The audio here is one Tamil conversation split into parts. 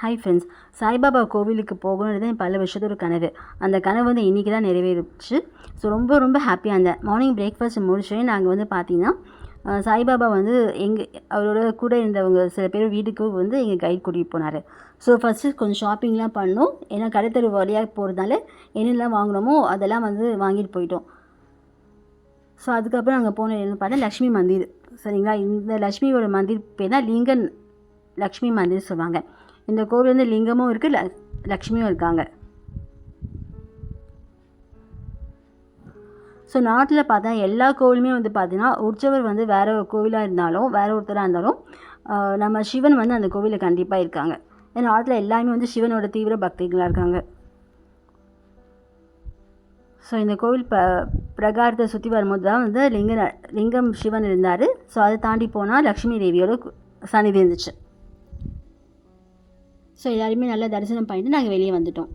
ஹாய் ஃப்ரெண்ட்ஸ், சாய்பாபா கோவிலுக்கு போகணுன்றது என் பல வருஷத்து ஒரு கனவு. அந்த கனவு வந்து இன்றைக்கி தான் நிறைவேறிச்சு. ஸோ ரொம்ப ரொம்ப ஹாப்பியாக இருந்தேன். மார்னிங் பிரேக்ஃபாஸ்ட் முடிச்சோடனே நாங்கள் வந்து பார்த்திங்கன்னா சாய்பாபா வந்து அவரோட கூட இருந்தவங்க சில பேர் வீட்டுக்கு வந்து எங்கள் கைட் கூட்டிகிட்டு போனார். ஸோ ஃபஸ்ட்டு கொஞ்சம் ஷாப்பிங்லாம் பண்ணோம். ஏன்னா கடைத்தெரு வழியாக போகிறதுனால என்னெல்லாம் வாங்கினோமோ அதெல்லாம் வந்து வாங்கிட்டு போயிட்டோம். ஸோ அதுக்கப்புறம் நாங்கள் போன என்ன பார்த்தா லக்ஷ்மி மந்திர். சரிங்களா, இந்த லக்ஷ்மியோட மந்திர் பேர் தான் லிங்கன் லக்ஷ்மி மந்திர் சொல்லுவாங்க. இந்த கோவில் வந்து லிங்கமும் இருக்குது, லக்ஷ்மியும் இருக்காங்க. ஸோ நாட்டில் பார்த்தா எல்லா கோவிலுமே வந்து பார்த்தீங்கன்னா உற்சவர் வந்து வேறு ஒரு கோவிலாக இருந்தாலும் வேறு ஒருத்தராக இருந்தாலும் நம்ம சிவன் வந்து அந்த கோவிலில் கண்டிப்பாக இருக்காங்க. ஏன்னா நாட்டில் எல்லாருமே வந்து சிவனோட தீவிர பக்திகளாக இருக்காங்க. ஸோ இந்த கோவில் பிரகாரத்தை சுற்றி வரும்போது தான் வந்து லிங்கம் சிவன் இருந்தார். ஸோ அதை தாண்டி போனால் லக்ஷ்மி தேவியோட சன்னிதி இருந்துச்சு. ஸோ எல்லாருமே நல்லா தரிசனம் பண்ணிட்டு நாங்கள் வெளியே வந்துட்டோம்.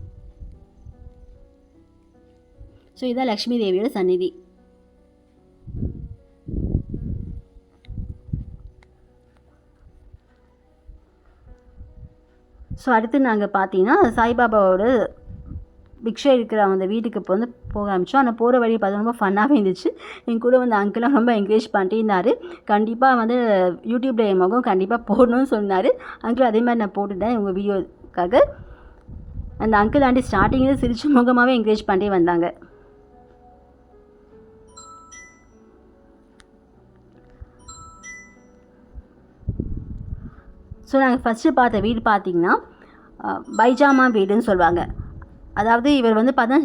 ஸோ இதுதான் லக்ஷ்மி தேவியோட சந்நிதி. ஸோ அடுத்து நாங்கள் பார்த்தீங்கன்னா சாய்பாபாவோட பிக்ஷை இருக்கிற அந்த வீட்டுக்கு இப்போ வந்து போக ஆரம்பித்தோம். ஆனால் போகிற வழி பார்த்தா ரொம்ப ஃபன்னாகவே இருந்துச்சு. என் கூட வந்து அங்கிளாக ரொம்ப என்கரேஜ் பண்ணிட்டே இருந்தார். கண்டிப்பாக வந்து யூடியூப்பில் என் முகம் கண்டிப்பாக போடணும்னு சொன்னார். அங்கிள் அதே மாதிரி நான் போட்டுட்டேன் உங்கள் வீடியோக்காக. அந்த அங்கிள் ஆண்டி ஸ்டார்டிங்கில் சிரிச்ச முகமாகவே என்கரேஜ் பண்ணிட்டே வந்தாங்க. ஸோ நாங்கள் ஃபஸ்ட்டு பார்த்த வீடு பார்த்திங்கன்னா பைஜாமா வீடுன்னு சொல்லுவாங்க. அதாவது இவர் வந்து பார்த்தா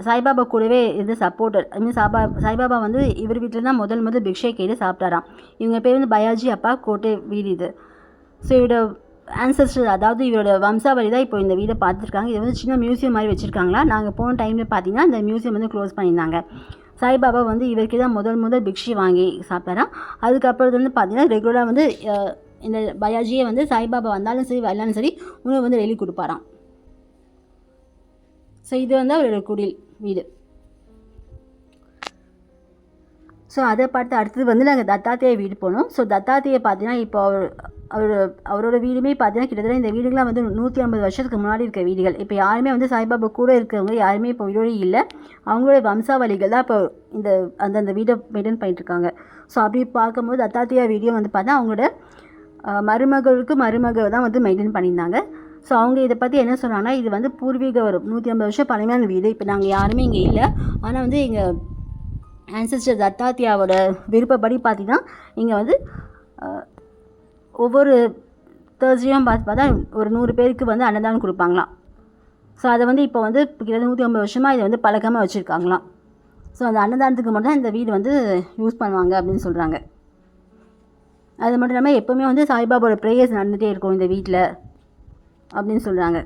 சாய்பாபா கூடவே இது சப்போர்ட்டர். ஐ மீன் சாய்பாபா வந்து இவர் வீட்டில் தான் முதல் பிக்ஷை கேட்டு சாப்பிட்டாராம். இவங்க பேர் வந்து பயாஜி அப்பா கோட்டை வீடு இது. ஸோ இவரோட ஆன்சஸ்டர், அதாவது இவரோட வம்சாவளி தான் இப்போ இந்த வீடை பார்த்துருக்காங்க. இது வந்து சின்ன மியூசியம் மாதிரி வச்சுருக்காங்களா. நாங்கள் போன டைமில் பார்த்தீங்கன்னா இந்த மியூசியம் வந்து க்ளோஸ் பண்ணியிருந்தாங்க. சாய்பாபா வந்து இவருக்கு தான் முதல் பிக்ஷை வாங்கி சாப்பிட்டாராம். அதுக்கப்புறம் வந்து பார்த்தீங்கன்னா ரெகுலராக வந்து இந்த பயாஜியை வந்து சாய்பாபா வந்தாலும் சரி வரலாலும் சரி உணவு வந்து டெய்லி கொடுப்பாராம். ஸோ இது வந்து அவரோட குடில் வீடு. ஸோ அதை பார்த்து அடுத்தது வந்து நாங்கள் தத்தாத்திரேய வீடு போனோம். ஸோ தத்தாத்திரேய பார்த்தீங்கன்னா இப்போ அவரோட வீடுமே பார்த்தீங்கன்னா கிட்டத்தட்ட இந்த வீடுகள்லாம் வந்து 150 வருஷத்துக்கு முன்னாடி இருக்க வீடுகள். இப்போ யாருமே வந்து சாய்பாபா கூட இருக்கிறவங்க யாருமே இப்போ வீடோடு இல்லை. அவங்களோட வம்சாவளிகள் தான் இப்போ அந்த வீடை மெயின்டைன் பண்ணிட்டுருக்காங்க. ஸோ அப்படி பார்க்கும்போது தத்தாத்திரேயா வீடியோ வந்து பார்த்தா அவங்களோட மருமகள் தான் வந்து மெயின்டைன் பண்ணியிருந்தாங்க. ஸோ அவங்க இதை பற்றி என்ன சொன்னாங்கன்னா, இது வந்து பூர்வீக ஒரு 150 வருஷம் பழமையான வீடு. இப்போ நாங்கள் யாருமே இங்கே இல்லை. ஆனால் வந்து எங்கள் ஆன்சஸ்டர் தத்தாத்தியாவோட விருப்பப்படி பார்த்திங்கன்னா இங்கே வந்து ஒவ்வொரு தேர்ஸ்டேயும் பார்த்தா ஒரு 100 பேருக்கு வந்து அன்னதானம் கொடுப்பாங்களாம். ஸோ அதை வந்து இப்போ வந்து கிட்டத்தட்ட 150 வருஷமாக இதை வந்து பழக்கமாக வச்சுருக்காங்களாம். ஸோ அந்த அன்னதானத்துக்கு மட்டும் தான் இந்த வீடு வந்து யூஸ் பண்ணுவாங்க அப்படின்னு சொல்கிறாங்க. அது மட்டும் இல்லாமல் எப்போவுமே வந்து சாய்பாபாவோட ப்ரேயர்ஸ் நடந்துகிட்டே இருக்கும் இந்த வீட்டில் அப்படின்னு சொல்கிறாங்க.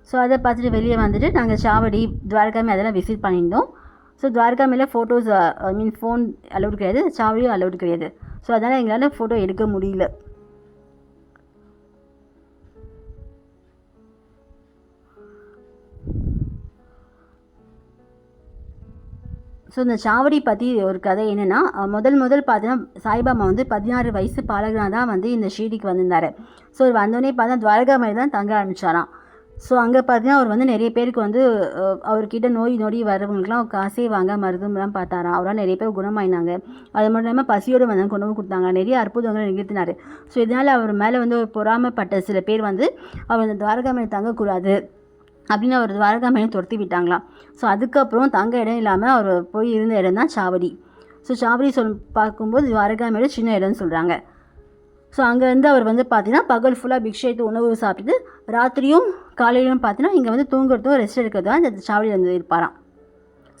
ஸோ அதை பார்த்துட்டு வெளியே வந்துட்டு நாங்கள் சாவடி துவாரகாமே அதெல்லாம் விசிட் பண்ணியிருந்தோம். ஸோ துவாரகாமையில் ஃபோட்டோஸ் ஃபோன் அலௌடு கிடையாது, சாவடியும் அலௌடு கிடையாது. ஸோ அதனால் எங்களால் ஃபோட்டோ எடுக்க முடியல. ஸோ இந்த சாவடி பற்றி ஒரு கதை என்னென்னா, முதல் பார்த்தீங்கன்னா சாய்பாபா வந்து 16 வயசு பாலகனாக தான் வந்து இந்த ஷீடிக்கு வந்திருந்தார். ஸோ வந்தோடனே பார்த்தா துவாரகாமையில் தான் தங்க ஆரம்பித்தாராம். ஸோ அங்கே பார்த்தீங்கன்னா அவர் வந்து நிறைய பேருக்கு வந்து அவர்கிட்ட நோடி வரவங்களுக்குலாம் காசே வாங்க மருத்துவம்லாம் பார்த்தாராம். அவரால் நிறைய பேர் குணமாயினாங்க. அது மட்டும் இல்லாமல் பசியோடு வந்து கொண்டு வந்து கொடுத்தாங்க. நிறைய அற்புதங்களை நிகழ்த்தினார். ஸோ இதனால் அவர் மேலே வந்து ஒரு பொறாமைப்பட்ட சில பேர் வந்து அவர் இந்த துவாரகாமையில் தங்கக்கூடாது அப்படின்னு அவர் துவாரகாமையை துரத்தி விட்டாங்களாம். ஸோ அதுக்கப்புறம் தங்க இடம் இல்லாமல் அவர் போய் இருந்த இடம் தான் சாவடி. ஸோ சாவடி பார்க்கும்போது துவாரகாமையோட சின்ன இடம்னு சொல்கிறாங்க. ஸோ அங்கேருந்து அவர் வந்து பார்த்தீங்கன்னா பகல் ஃபுல்லாக பிக்ஷைத்து உணவு சாப்பிட்டு ராத்திரியும் காலையிலும் பார்த்தீங்கன்னா இங்கே வந்து தூங்குறதும் ரெஸ்ட் எடுக்கிறதும் இந்த சாவடியில் வந்து இருப்பாராம்.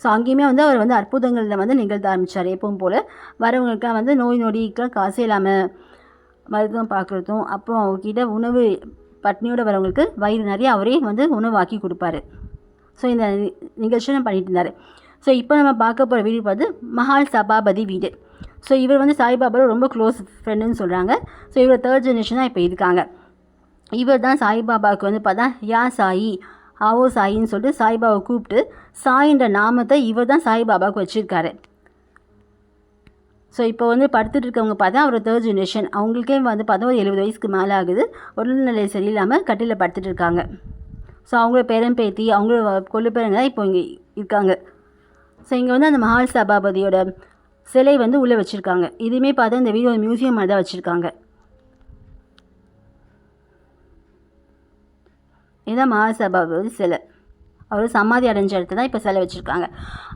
ஸோ அங்கேயுமே வந்து அவர் வந்து அற்புதங்களில் வந்து நிகழ்த்த ஆரம்பித்தார். எப்பவும் போல் வரவங்களுக்குலாம் வந்து நோய்க்கெலாம் காசே இல்லாமல் மருத்துவம் பார்க்குறதும், அப்புறம் அவங்கக்கிட்ட உணவு பட்னியோடு வரவங்களுக்கு வயிறு நிறைய அவரே வந்து உணவாக்கி கொடுப்பாரு. ஸோ இந்த நிகழ்ச்சியும் பண்ணிட்டு இருந்தார். ஸோ இப்போ நம்ம பார்க்க போகிற வீடு பார்த்து மஹால் சபாபதி வீடு. ஸோ இவர் வந்து சாய்பாபாவோட ரொம்ப க்ளோஸ் ஃப்ரெண்டுன்னு சொல்கிறாங்க. ஸோ இவர் 3rd ஜெனரேஷன் தான் இப்போ இருக்காங்க. இவர் தான் சாய்பாபாவுக்கு வந்து பார்த்தா யா சாயி ஆவோ சாயின்னு சொல்லிட்டு சாய்பாபாவை கூப்பிட்டு சாயின்ற நாமத்தை இவர் தான் சாய்பாபாவுக்கு வச்சுருக்காரு. ஸோ இப்போ வந்து படுத்துட்டு இருக்கவங்க பார்த்தா ஒரு 3rd ஜென்ரேஷன். அவங்களுக்கே வந்து பார்த்தா ஒரு 70 வயசுக்கு மேலே ஆகுது. உடல்நிலை சரியில்லாமல் கட்டிலில் படுத்துட்டு இருக்காங்க. ஸோ அவங்களோட பேரன் பேத்தி அவங்களோட கொள்ளு பேரங்க தான் இப்போ இங்கே இருக்காங்க. ஸோ இங்கே வந்து அந்த மஹால் சபாபதியோட சிலை வந்து உள்ளே வச்சுருக்காங்க. இதுவுமே பார்த்தா இந்த வீடியோ மியூசியம் மாதிரி தான் வச்சுருக்காங்க. இதுதான் மஹால் சபாபதி சிலை. அவர் சமாதி அடைஞ்ச இடத்துல தான் இப்போ சிலை வச்சுருக்காங்க.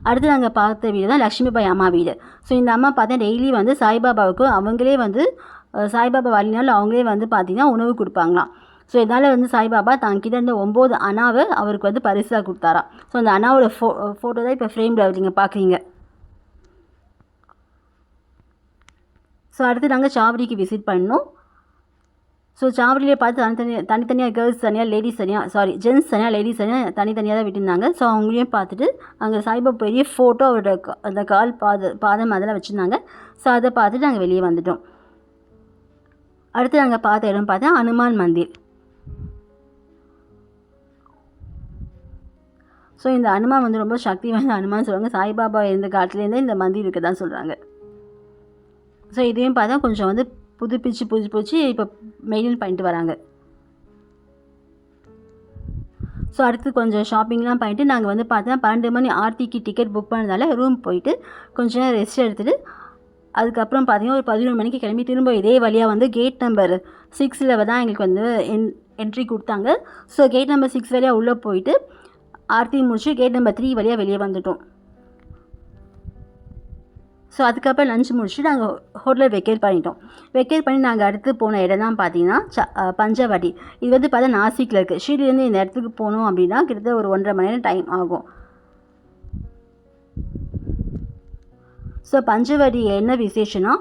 அடுத்து நாங்கள் பார்த்த வீடு தான் லக்ஷ்மிபாய் அம்மா வீடு. ஸோ இந்த அம்மா பார்த்தா டெய்லி வந்து சாய்பாபாவுக்கு அவங்களே வந்து சாய்பாபா வரலினாலும் அவங்களே வந்து பார்த்திங்கன்னா உணவு கொடுப்பாங்களாம். ஸோ இதனால் வந்து சாய்பாபா தாங்கிட்ட இருந்த 9 அணாவை அவருக்கு வந்து பரிசாக கொடுத்தாராம். ஸோ அந்த அணாவோட ஃபோட்டோ தான் இப்போ ஃப்ரேமில் நீங்கள் பார்க்குறீங்க. ஸோ அடுத்து நாங்கள் சாவடிக்கு விசிட் பண்ணோம். ஸோ சாவடியிலே பார்த்து தனித்தனியாக கேர்ள்ஸ் தனியாக, லேடிஸ் தனியாக, ஜென்ட்ஸ் தனியாக, லேடிஸ் தனியாக தனித்தனியாக தான் விட்டுருந்தாங்க. ஸோ அவங்களையும் பார்த்துட்டு அங்கே சாய்பாபா பெரிய ஃபோட்டோ அவரோட அந்த கால் பாதம் அதெல்லாம் வச்சுருந்தாங்க. ஸோ அதை பார்த்துட்டு நாங்கள் வெளியே வந்துட்டோம். அடுத்து நாங்கள் பார்த்த இடம் பார்த்தா ஹனுமான் மந்திர். ஸோ இந்த ஹனுமான் வந்து ரொம்ப சக்தி வாய்ந்த ஹனுமான் சொல்லுவாங்க. சாய்பாபா இருந்த காலத்துலேருந்தே இந்த மந்திர் இருக்க தான் சொல்கிறாங்க. ஸோ இதையும் பார்த்தா கொஞ்சம் வந்து புதுப்பிச்சு இப்போ மெயின்டைன் பண்ணிட்டு வராங்க. ஸோ அடுத்து கொஞ்சம் ஷாப்பிங்லாம் பண்ணிட்டு நாங்கள் வந்து பார்த்தோன்னா 12 மணி ஆர்த்திக்கு டிக்கெட் புக் பண்ணதால ரூம் போயிட்டு கொஞ்சம் நேரம் ரெஸ்ட் எடுத்துகிட்டு அதுக்கப்புறம் பார்த்தீங்கன்னா ஒரு 11 மணிக்கு கிளம்பி திரும்ப இதே வழியாக வந்து கேட் நம்பர் 6 தான் எங்களுக்கு வந்து என்ட்ரி கொடுத்தாங்க. ஸோ கேட் நம்பர் 6 வழியாக உள்ளே போயிட்டு ஆர்த்தி முடிச்சு கேட் நம்பர் 3 வழியாக வெளியே வந்துட்டோம். ஸோ அதுக்கப்புறம் லஞ்ச் முடிச்சுட்டு நாங்கள் ஹோட்டலில் வெக்கேட் பண்ணிட்டோம். வெக்கேட் பண்ணி நாங்கள் அடுத்து போன இடம் தான் பார்த்தீங்கன்னா பஞ்சவடி. இது வந்து பார்த்தா நாசிக்கில் இருக்குது. ஷீர்டிலேருந்து இந்த இடத்துக்கு போகணும் அப்படின்னா கிட்டத்தட்ட ஒரு 1.5 மணி நேரம் டைம் ஆகும். ஸோ பஞ்சவடி என்ன விசேஷம்னா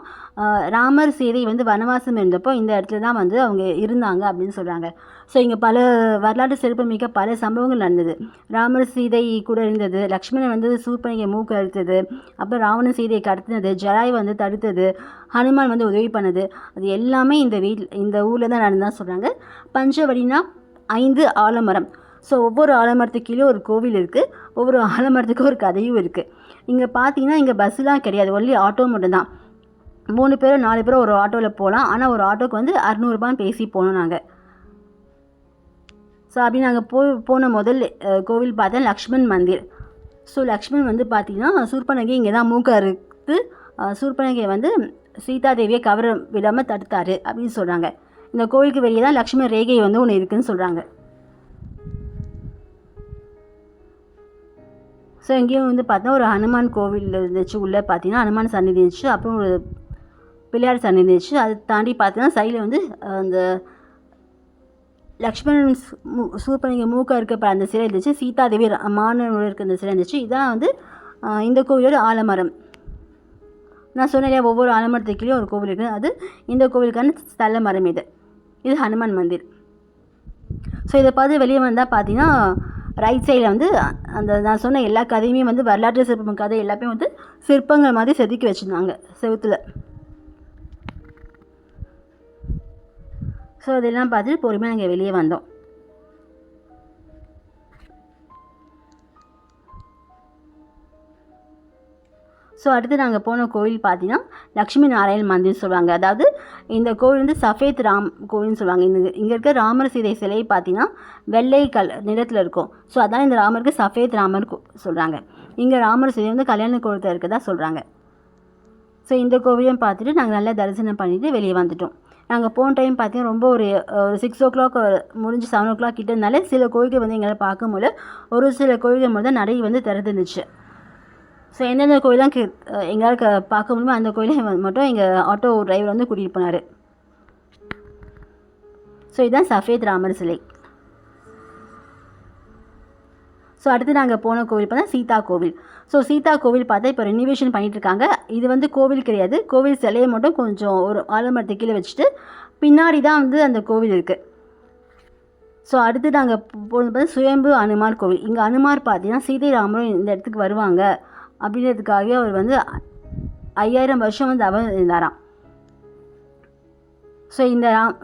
ராமர் சீதை வந்து வனவாசம் இருந்தப்போ இந்த இடத்துல தான் வந்து அவங்க இருந்தாங்க அப்படின்னு சொல்கிறாங்க. ஸோ இங்கே பல வரலாற்று சிறப்புமிக்க பல சம்பவங்கள் நடந்தது. ராமர் சீதை கூட இருந்தது, லக்ஷ்மணன் வந்து சூர்பனகை மூக்கு அறுத்தது, அப்புறம் ராவணன் சீதையை கடத்தினது, ஜடாய் வந்து தடுத்தது, ஹனுமான் வந்து உதவி பண்ணது, அது எல்லாமே இந்த ஊரில் தான் நடந்ததான் சொல்கிறாங்க. பஞ்சவடினா 5 ஆலமரம். ஸோ ஒவ்வொரு ஆலமரத்துக்கு கீழே ஒரு கோவில் இருக்குது. ஒவ்வொரு ஆலமரத்துக்கும் ஒரு கதையும் இருக்குது. இங்கே பார்த்தீங்கன்னா இங்கே பஸ்ஸுலாம் கிடையாது, ஒன்லி ஆட்டோ மட்டும்தான். 3 பேரோ 4 பேரோ ஒரு ஆட்டோவில் போகலாம். ஆனால் ஒரு ஆட்டோக்கு வந்து 600 ரூபான்னு பேசி போனோம் நாங்கள். ஸோ அப்படி நாங்கள் போன முதல் கோவில் பார்த்தா லக்ஷ்மண் மந்திர். ஸோ லக்ஷ்மண் வந்து பார்த்திங்கன்னா சூர்பனகை இங்கே தான் மூக்க அறுத்து சூர்பனகை வந்து சீதாதேவியை கவர விடாமல் தடுத்தார் அப்படின்னு சொல்கிறாங்க. இந்த கோவிலுக்கு வெளியே தான் லக்ஷ்மண் ரேகை வந்து ஒன்று இருக்குதுன்னு சொல்கிறாங்க. ஸோ இங்கேயும் வந்து பார்த்தா ஒரு ஹனுமான் கோவில் இருந்துச்சு. உள்ளே பார்த்தீங்கன்னா ஹனுமான் சந்நிதி இருந்துச்சு, அப்புறம் ஒரு பிள்ளையார் சந்நிதி இருந்துச்சு. அதை தாண்டி பார்த்தீங்கன்னா சைடில் வந்து அந்த லக்ஷ்மணன் சூர்பனகை மூக்கா இருக்க அந்த சிலை இருந்துச்சு. சீதாதேவி மானோட இருக்க அந்த சிலை இருந்துச்சு. இதான் வந்து இந்த கோவிலோட ஆலமரம். நான் சொன்னேன் ஒவ்வொரு ஆலமரத்துக்குள்ளேயும் ஒரு கோவில் இருக்குது. அது இந்த கோவிலுக்கான ஸ்தல மரம். இது ஹனுமான் மந்திர். ஸோ இதை பார்த்து வெளியே வந்தால் பார்த்தீங்கன்னா ரைட் சைடில் வந்து அந்த நான் சொன்ன எல்லா கதையுமே வந்து வரலாற்று சிற்பம் கதை எல்லாமே வந்து சிற்பங்கள் மாதிரி செதுக்கி வச்சுருந்தாங்க செவுத்தில். ஸோ அதெல்லாம் பார்த்துட்டு பொறுமையாக நாங்கள் வெளியே வந்தோம். ஸோ அடுத்து நாங்கள் போன கோவில் பார்த்தீங்கன்னா லக்ஷ்மி நாராயண் மந்திர் சொல்லுவாங்க. அதாவது இந்த கோவில் வந்து சஃபேத் ராம் கோவில்னு சொல்லுவாங்க. இங்கே இருக்க ராமர் சீதை சிலை பார்த்தீங்கன்னா வெள்ளை நிறத்தில் இருக்கும். ஸோ அதான் இந்த ராமருக்கு சஃபேத் ராமர் சொல்கிறாங்க. இங்கே ராமர் சீதை வந்து கல்யாண கோலத்தில் இருக்கதா சொல்கிறாங்க. ஸோ இந்த கோவிலையும் பார்த்துட்டு நாங்கள் நல்லா தரிசனம் பண்ணிவிட்டு வெளியே வந்துட்டோம். நாங்கள் போன டைம் பார்த்தீங்கன்னா ரொம்ப ஒரு 6 o'clock முடிஞ்சு 7 o'clock கிட்ட இருந்தாலே சில கோவில்கள் வந்து எங்களால் பார்க்க முடியல. ஒரு சில கோவில்கள் மட்டும் தான் நடை வந்து திறந்துருந்துச்சு. ஸோ எந்தெந்த கோயிலாம் எங்களால் பார்க்க முடியுமோ அந்த கோயிலை மட்டும் எங்கள் ஆட்டோ டிரைவர் வந்து கூட்டிகிட்டு போனார். ஸோ இதுதான் சஃபேத் ராமர் சிலை. ஸோ அடுத்து நாங்கள் போன கோவில் பார்த்தா சீதா கோவில். ஸோ சீதா கோவில் பார்த்தா இப்போ ரெனிவேஷன் பண்ணிகிட்ருக்காங்க. இது வந்து கோவில் கிடையாது, கோவில் சிலையை மட்டும் கொஞ்சம் ஒரு ஆலமரத்துக்கு கீழே வச்சுட்டு பின்னாடி தான் வந்து அந்த கோவில் இருக்குது. ஸோ அடுத்து நாங்கள் போனது பார்த்தா சுயம்பு அனுமார் கோவில். இங்கே அனுமார் பார்த்தீங்கன்னா சீதை ராமரும் இந்த இடத்துக்கு வருவாங்க அப்படின்றதுக்காகவே அவர் வந்து 5000 வருஷம் வந்து அவர் இருந்தாராம். ஸோ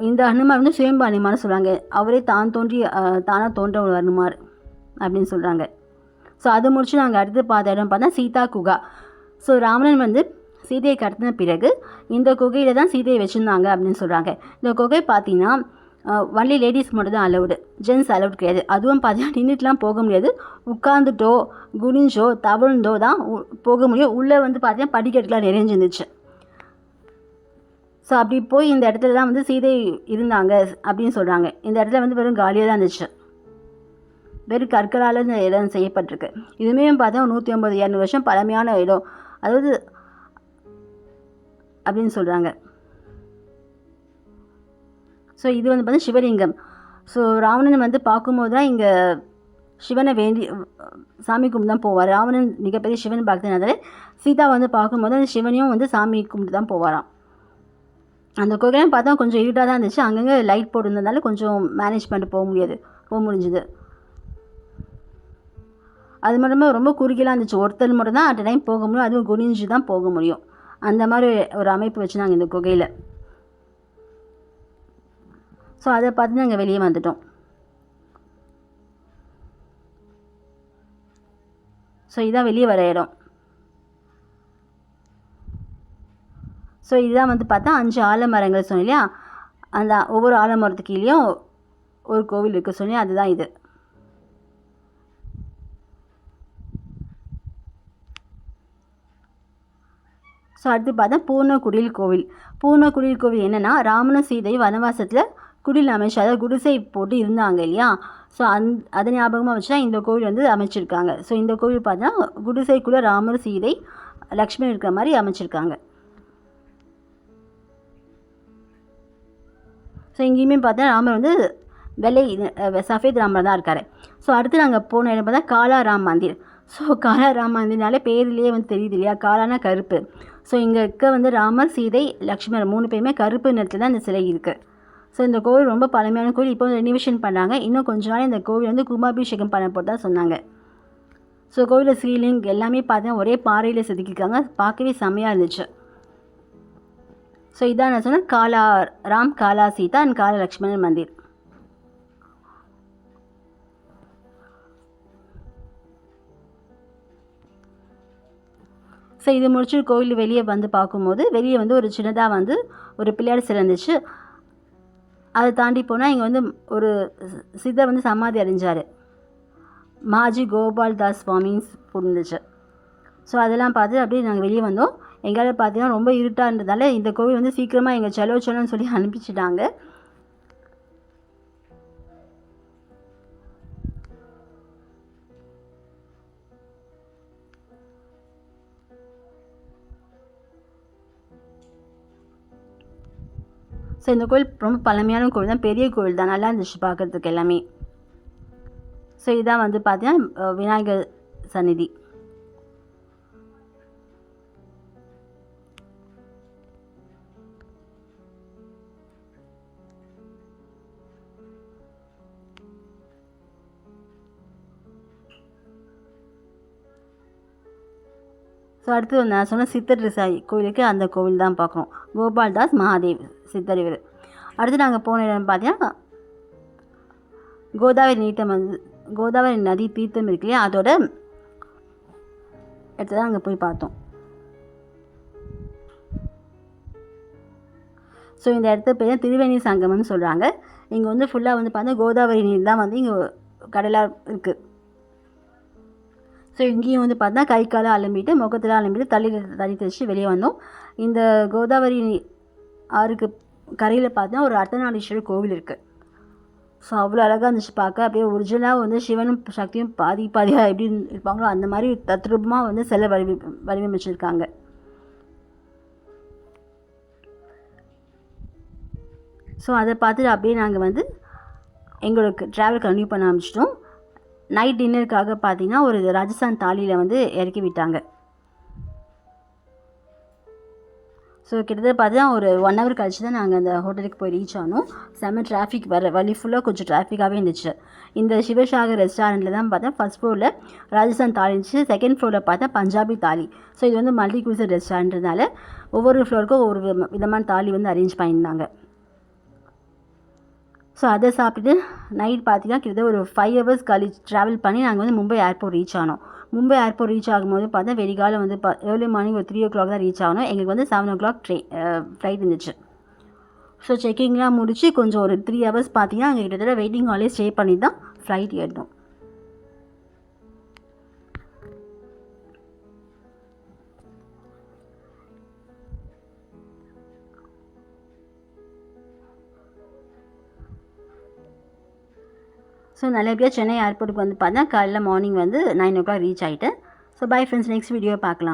இந்த ஹனுமார் வந்து சுயம்பு அனுமார்னு சொல்கிறாங்க. அவரே தானாக தோன்ற ஒரு ஹனுமார் அப்படின்னு சொல்கிறாங்க. ஸோ அதை முடிச்சு நாங்கள் அடுத்து பார்த்த இடம் பார்த்தா சீதா குகா. ஸோ ராவணன் வந்து சீதையை கடத்தின பிறகு இந்த குகையில் தான் சீதையை வச்சுருந்தாங்க அப்படின்னு சொல்கிறாங்க. இந்த குகை பார்த்தீங்கன்னா ஒன்லி லேடிஸ் மட்டும் தான் அலவுடு, ஜென்ஸ் அலவுட் கிடையாது. அதுவும் பார்த்தீங்கன்னா நின்றுட்டுலாம் போக முடியாது, உட்காந்துட்டோ குனிஞ்சோ தவழ்ந்தோ தான் போக முடியும். உள்ளே வந்து பார்த்தீங்கன்னா படிக்கட்டுலாம் நிறைஞ்சிருந்துச்சு. ஸோ அப்படி போய் இந்த இடத்துல தான் வந்து சீதை இருந்தாங்க அப்படின்னு சொல்கிறாங்க. இந்த இடத்துல வந்து வெறும் காலியாக தான் இருந்துச்சு, வெறும் கற்களால் இந்த இடம் செய்யப்பட்டிருக்கு. இதுவுமே பார்த்தா 150-200 வருஷம் பழமையான இடம் அதாவது அப்படின்னு சொல்கிறாங்க. ஸோ இது வந்து பார்த்தா சிவலிங்கம். ஸோ ராவணன் வந்து பார்க்கும்போது தான் இங்கே சிவனை வேண்டி சாமி கும்பிட்டு தான் போவார். ராவணன் மிகப்பெரிய சிவன் பார்த்ததுனால சீதா வந்து பார்க்கும்போது அந்த சிவனையும் வந்து சாமி கும்பிட்டு தான் போவாராம். அந்த கோயிலாம் பார்த்தா கொஞ்சம் இருட்டாக தான் இருந்துச்சு, அங்கங்கே லைட் போட்டிருந்ததுனால கொஞ்சம் மேனேஜ் பண்ணிட்டு போக முடிஞ்சுது. அது மட்டுமே ரொம்ப குறுகிலாம் இருந்துச்சு, ஒருத்தர் மட்டும் தான் அட் டைம் போக முடியும், அதுவும் குனிஞ்சு தான் போக முடியும். அந்த மாதிரி ஒரு அமைப்பு வச்சுருந்தாங்க இந்த குகையில். ஸோ அதை பார்த்து நாங்கள் வெளியே வந்துட்டோம். ஸோ இதான் வெளியே வர இடம். ஸோ இதுதான் வந்து பார்த்தா 5 ஆலமரங்கள் சொன்னோம் இல்லையா, அந்த ஒவ்வொரு ஆலமரத்துக்கு கீழேயும் ஒரு கோவில் இருக்குது சொன்னேன், அதுதான் இது. ஸோ அடுத்து பார்த்தா பூர்ணகுடில் கோவில். பூர்ணகுடில் கோவில் என்னென்னா, ராமனும் சீதை வனவாசத்தில் குடில் அமைச்சு, அதாவது குடிசை போட்டு இருந்தாங்க இல்லையா, ஸோ அதை ஞாபகமாக வச்சு தான் இந்த கோவில் வந்து அமைச்சிருக்காங்க. ஸோ இந்த கோவில் பார்த்தீங்கன்னா குடிசைக்குள்ளே ராமர் சீதை லக்ஷ்மணன் இருக்கிற மாதிரி அமைச்சிருக்காங்க. ஸோ இங்கேயுமே பார்த்தா ராமர் வந்து சஃபேத் ராமர் தான் இருக்கார். ஸோ அடுத்து நாங்கள் போன இடம் பார்த்தா காலாராம் மந்திர். ஸோ காலாராம் மந்திர்னாலே பேர்லேயே வந்து தெரியுது இல்லையா, காலானா கருப்பு. ஸோ இங்கே இருக்க வந்து ராமர் சீதை லக்ஷ்மணர் 3 பேருமே கருப்பு நிறத்தில் தான் இந்த சிலை இருக்குது. ஸோ இந்த கோவில் ரொம்ப பழமையான கோவில். இப்போ வந்து ரெனிவேஷன் பண்ணாங்க, இன்னும் கொஞ்ச நாள் இந்த கோவில் வந்து கும்பாபிஷேகம் பண்ண போட்டு தான் சொன்னாங்க. ஸோ கோவிலில் சீலிங் எல்லாமே பார்த்தீங்கன்னா ஒரே பாறையில் செதுக்கியிருக்காங்க, பார்க்கவே செம்மையாக இருந்துச்சு. ஸோ இதான் நான் சொன்னேன் காலா ராம், காலா சீதா அண்ட் காலா லக்ஷ்மணன் மந்திர். ஸோ இது முடிச்சு கோவில் வெளியே வந்து பார்க்கும்போது வெளியே வந்து ஒரு சின்னதாக வந்து ஒரு பிள்ளையார் சிலை இருந்துச்சு. அதை தாண்டி போனால் இங்கே வந்து ஒரு சித்தர் வந்து சமாதி அடைஞ்சார், மாஜி கோபால் தாஸ் சுவாமின்னு இருந்துச்சு. ஸோ அதெல்லாம் பார்த்து அப்படியே நாங்கள் வெளியே வந்தோம். எங்களால் பார்த்தீங்கன்னா ரொம்ப இருட்டான்றதால இந்த கோவில் வந்து சீக்கிரமாக எங்கள் செலவுன்னு சொல்லி அனுப்பிச்சிட்டாங்க. ஸோ இந்த கோவில் ரொம்ப பழமையான கோவில் தான், பெரிய கோவில் தான், நல்லா இருந்துச்சு பார்க்குறதுக்கு எல்லாமே. ஸோ இதான் வந்து பார்த்தீங்கன்னா விநாயகர் சந்நிதி. ஸோ அடுத்து நான் சொன்ன சித்தர் கோவிலுக்கு அந்த கோவில் தான் பார்க்குறோம், கோபால்தாஸ் மகாதேவ் சித்தர் இவர். அடுத்து நாங்கள் போன இடம் பார்த்தீங்கன்னா கோதாவரி நதி தீர்த்தம் இருக்கு இல்லையா, அதோட இடத்துல தான் அங்கே போய் பார்த்தோம். ஸோ இந்த இடத்த பேர் திருவேணி சங்கமம்னு சொல்கிறாங்க. இங்கே வந்து ஃபுல்லாக வந்து பார்த்தா கோதாவரி நீர் தான் வந்து இங்கே கடலாக இருக்குது. ஸோ இங்கேயும் வந்து பார்த்தா கை காலை அலம்பிட்டு முகத்தில் அலம்பிட்டு தண்ணி தெளித்து வெளியே வந்தோம். இந்த கோதாவரி ஆறுக்கு கரையில் பார்த்தா ஒரு அர்த்தநாரீஸ்வரர் கோவில் இருக்குது. ஸோ அவ்வளோ அழகாக இருந்துச்சு பார்க்க, அப்படியே ஒரிஜினலாக வந்து சிவனும் சக்தியும் பாதியாக எப்படி இருப்பாங்களோ அந்த மாதிரி தத்ரூபமாக வந்து சிலை வடிவமைச்சிருக்காங்க. ஸோ அதை பார்த்துட்டு அப்படியே நாங்கள் வந்து எங்களுக்கு ட்ராவல் கன்டினியூ பண்ண ஆரம்பிச்சிட்டோம். நைட் டின்னருக்காக பார்த்தீங்கன்னா ஒரு ராஜஸ்தான் தாலியில் வந்து இறக்கி விட்டாங்க. ஸோ கிட்டத்தட்ட பார்த்தீங்கன்னா ஒரு 1 hour கழிச்சு தான் நாங்கள் அந்த ஹோட்டலுக்கு போய் ரீச் ஆனோம். செம்ம டிராஃபிக், வழி ஃபுல்லாக கொஞ்சம் டிராஃபிக்காகவே இருந்துச்சு. இந்த சிவசாகர் ரெஸ்டாரண்ட்டில் தான் பார்த்தா ஃபஸ்ட் ஃப்ளோரில் ராஜஸ்தான் தாலி இருந்துச்சு, செகண்ட் ஃப்ளோரில் பார்த்தா பஞ்சாபி தாலி. ஸோ இது வந்து மல்டி குயிசர் ரெஸ்டாரண்ட்னால ஒவ்வொரு ஃப்ளோருக்கும் ஒவ்வொரு விதமான தாலி வந்து அரேஞ்ச் பண்ணியிருந்தாங்க. ஸோ அதை சாப்பிட்டுட்டு நைட் பார்த்தீங்கன்னா கிட்டத்தட்ட ஒரு 5 hours ட்ராவல் பண்ணி நாங்கள் வந்து மும்பை ஏர்போர்ட் ரீச் ஆனோம். மும்பை ஏர்போர்ட் ரீச் ஆகும்போது பார்த்தா வெடிகாலம் வந்து ஏர்லி மார்னிங் ஒரு 3 o'clock தான் ரீச் ஆகணும். எங்களுக்கு வந்து 7 o'clock ஃப்ளைட் இருந்துச்சு. ஸோ செக்கிங்லாம் முடித்து கொஞ்சம் ஒரு 3 hours பார்த்தீங்கன்னா அங்கே கிட்டத்தட்ட வெயிட்டிங் ஹாலே ஸ்டே பண்ணி தான் ஃப்ளைட் ஏறினோம். ஸோ நல்லபடியாக சென்னை ஏர்போர்ட்டுக்கு வந்து பார்த்தா காலையில் மார்னிங் வந்து 9 o'clock ரீச் ஆகிட்டு. So bye friends, next video பார்க்கலாம்.